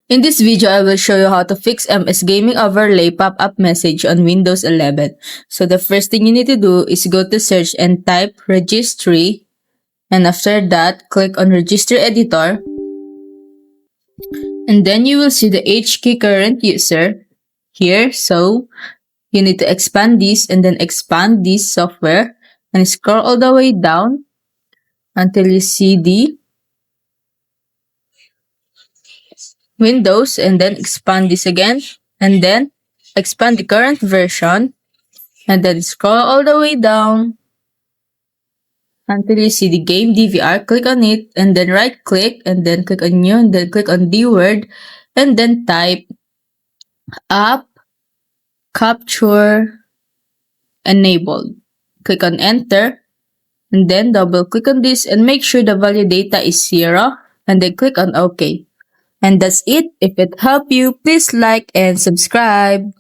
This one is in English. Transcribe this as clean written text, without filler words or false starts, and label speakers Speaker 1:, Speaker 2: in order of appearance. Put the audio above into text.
Speaker 1: In this video, I will show you how to fix MS Gaming Overlay pop-up message on Windows 11. So the first thing you need to do is go to search and type registry. And after that, click on register editor. And then you will see the HK current user here. So you need to expand this and then expand this software and scroll all the way down until you see the Windows, and then expand this again, and then expand the current version, and then scroll all the way down until you see the game DVR. Click on it, and then right click, and then click on new, and then click on the word, and then type app capture enabled. Click on enter, and then double click on this and make sure the value data is 0, and then click on OK. And that's it. If it helped you, please like and subscribe.